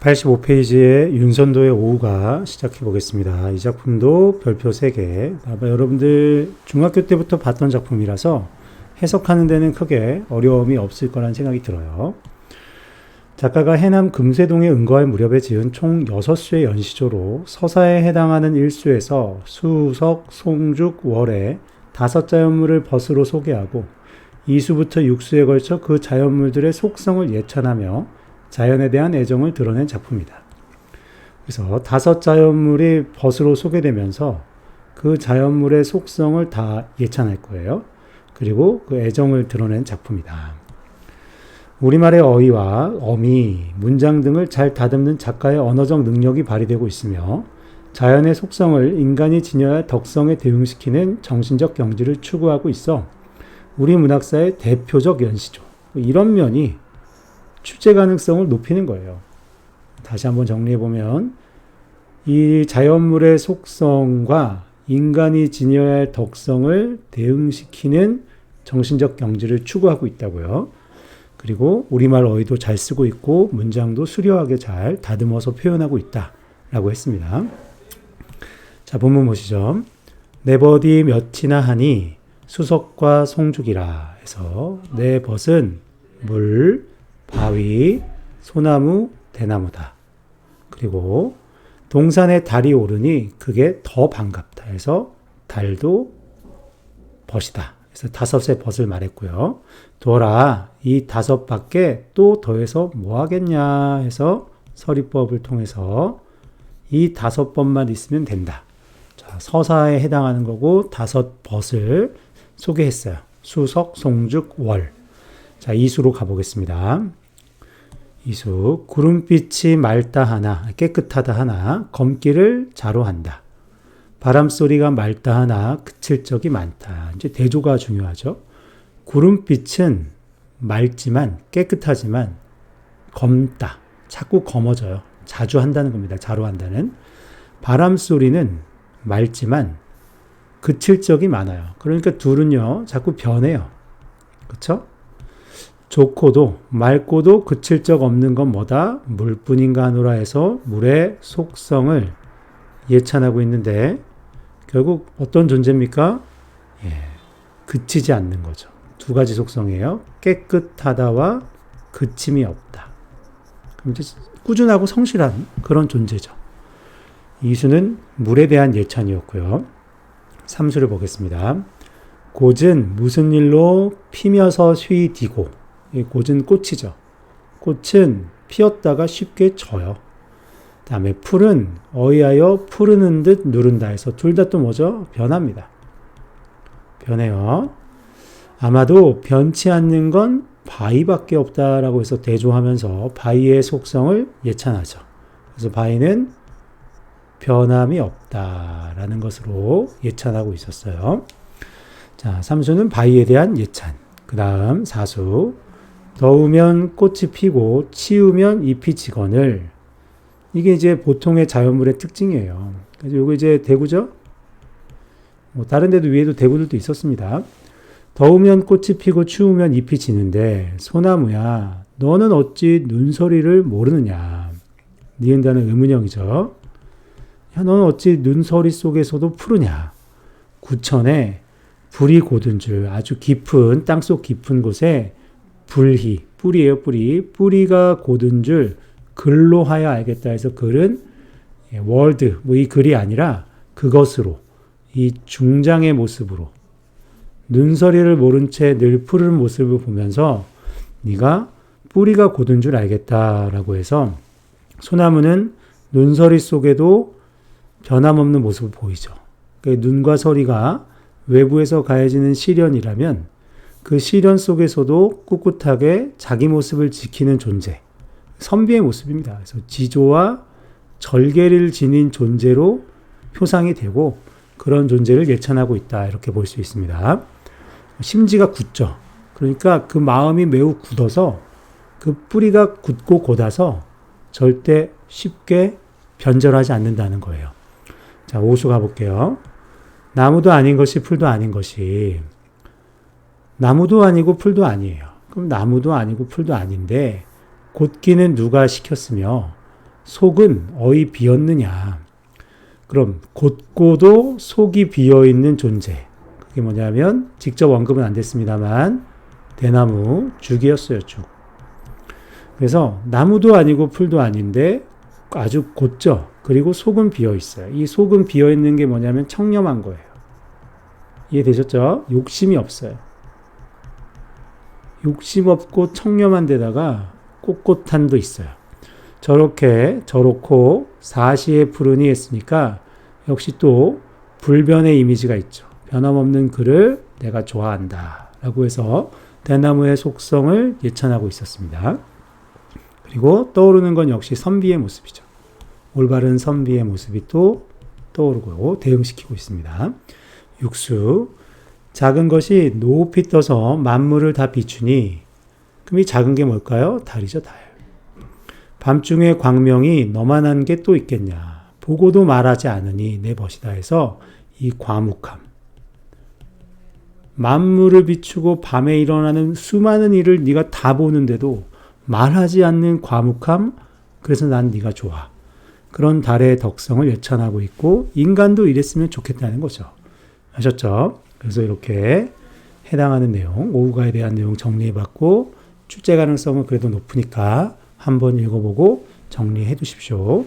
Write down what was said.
85페이지의 윤선도의 오후가 시작해 보겠습니다. 이 작품도 별표 3개. 아마 여러분들 중학교 때부터 봤던 작품이라서 해석하는 데는 크게 어려움이 없을 거란 생각이 들어요. 작가가 해남 금세동에 응거할 무렵에 지은 총 6수의 연시조로 서사에 해당하는 일수에서 수석, 송죽, 월의 5자연물을 벗으로 소개하고 2수부터 6수에 걸쳐 그 자연물들의 속성을 예찬하며 자연에 대한 애정을 드러낸 작품이다. 그래서 5자연물이 벗으로 소개되면서 그 자연물의 속성을 다 예찬할 거예요. 그리고 그 애정을 드러낸 작품이다. 우리말의 어휘와 어미, 문장 등을 잘 다듬는 작가의 언어적 능력이 발휘되고 있으며 자연의 속성을 인간이 지녀야 할 덕성에 대응시키는 정신적 경지를 추구하고 있어 우리 문학사의 대표적 연시죠. 이런 면이 출제 가능성을 높이는 거예요. 다시 한번 정리해보면 이 자연물의 속성과 인간이 지녀야 할 덕성을 대응시키는 정신적 경지를 추구하고 있다고요. 그리고 우리말 어휘도 잘 쓰고 있고 문장도 수려하게 잘 다듬어서 표현하고 있다라고 했습니다. 자, 본문 보시죠. 내 벗이 몇이나 하니 수석과 송죽이라 해서 내 벗은 물, 바위, 소나무, 대나무다. 그리고 동산에 달이 오르니 그게 더 반갑다 해서 달도 벗이다. 그래서 5의 벗을 말했고요. 도라 이 5밖에 또 더해서 뭐 하겠냐 해서 서리법을 통해서 이 5번만 있으면 된다. 자, 서사에 해당하는 거고 5벗을 소개했어요. 수석, 송죽, 월. 자, 이수로 가보겠습니다. 이수, 구름빛이 맑다 하나, 깨끗하다 하나, 검기를 자로한다. 바람소리가 맑다 하나, 그칠 적이 많다. 이제 대조가 중요하죠. 구름빛은 맑지만, 깨끗하지만, 검다. 자꾸 검어져요. 자주 한다는 겁니다. 자로한다는. 바람소리는 맑지만, 그칠 적이 많아요. 그러니까 둘은요, 자꾸 변해요. 그쵸? 좋고도 맑고도 그칠 적 없는 건 뭐다? 물뿐인가 하노라 해서 물의 속성을 예찬하고 있는데 결국 어떤 존재입니까? 그치지 않는 거죠. 두 가지 속성이에요. 깨끗하다와 그침이 없다. 그럼 이제 꾸준하고 성실한 그런 존재죠. 이수는 물에 대한 예찬이었고요. 3수를 보겠습니다. 곧은 무슨 일로 피며서 휘디고 곧은 꽃이죠. 꽃은 피었다가 쉽게 져요. 다음에 풀은 어이하여 푸르는 듯 누른다 해서 둘 다 또 뭐죠? 변합니다. 변해요. 아마도 변치 않는 건 바위밖에 없다라고 해서 대조하면서 바위의 속성을 예찬하죠. 그래서 바위는 변함이 없다라는 것으로 예찬하고 있었어요. 자, 3수는 바위에 대한 예찬. 그 다음 4수. 더우면 꽃이 피고 치우면 잎이 지거늘. 이게 이제 보통의 자연물의 특징이에요. 그래서 요거 이제 대구죠? 다른 데도 위에도 대구들도 있었습니다. 더우면 꽃이 피고 추우면 잎이 지는데 소나무야 너는 어찌 눈서리를 모르느냐. 니은다는 의문형이죠. 야, 너는 어찌 눈서리 속에서도 푸르냐. 구천에 불이 고든 줄 아주 깊은 땅속 깊은 곳에 불희, 뿌리예요, 뿌리. 뿌리가 고든 줄 글로 하여 알겠다 해서 글은 월드, 이 글이 아니라 그것으로, 이 중장의 모습으로 눈서리를 모른 채 늘 푸르는 모습을 보면서 네가 뿌리가 고든 줄 알겠다라고 해서 소나무는 눈서리 속에도 변함없는 모습을 보이죠. 그러니까 눈과 서리가 외부에서 가해지는 시련이라면 그 시련 속에서도 꿋꿋하게 자기 모습을 지키는 존재, 선비의 모습입니다. 그래서 지조와 절개를 지닌 존재로 표상이 되고 그런 존재를 예찬하고 있다 이렇게 볼 수 있습니다. 심지가 굳죠. 그러니까 그 마음이 매우 굳어서 그 뿌리가 굳고 곧아서 절대 쉽게 변절하지 않는다는 거예요. 자, 5수 가볼게요. 나무도 아닌 것이 풀도 아닌 것이 나무도 아니고 풀도 아니에요. 그럼 나무도 아니고 풀도 아닌데 곧기는 누가 시켰으며 속은 어이 비었느냐. 그럼 곧고도 속이 비어있는 존재. 그게 뭐냐면 직접 언급은 안 됐습니다만 대나무 죽이었어요. 죽. 그래서 나무도 아니고 풀도 아닌데 아주 곧죠. 그리고 속은 비어있어요. 이 속은 비어있는 게 뭐냐면 청렴한 거예요. 이해되셨죠? 욕심이 없어요. 욕심 없고 청렴한 데다가 꼿꼿함도 있어요. 저렇고 사시에 푸르니 했으니까 역시 또 불변의 이미지가 있죠. 변함없는 그를 내가 좋아한다 라고 해서 대나무의 속성을 예찬하고 있었습니다. 그리고 떠오르는 건 역시 선비의 모습이죠. 올바른 선비의 모습이 또 떠오르고 대응시키고 있습니다. 육수, 작은 것이 높이 떠서 만물을 다 비추니, 그럼 이 작은 게 뭘까요? 달이죠, 달. 밤중에 광명이 너만한 게 또 있겠냐. 보고도 말하지 않으니 내 벗이다 해서 이 과묵함. 만물을 비추고 밤에 일어나는 수많은 일을 네가 다 보는데도 말하지 않는 과묵함. 그래서 난 네가 좋아. 그런 달의 덕성을 예찬하고 있고 인간도 이랬으면 좋겠다는 거죠. 아셨죠? 그래서 이렇게 해당하는 내용, 오후가에 대한 내용 정리해봤고 출제 가능성은 그래도 높으니까 한번 읽어보고 정리해 두십시오.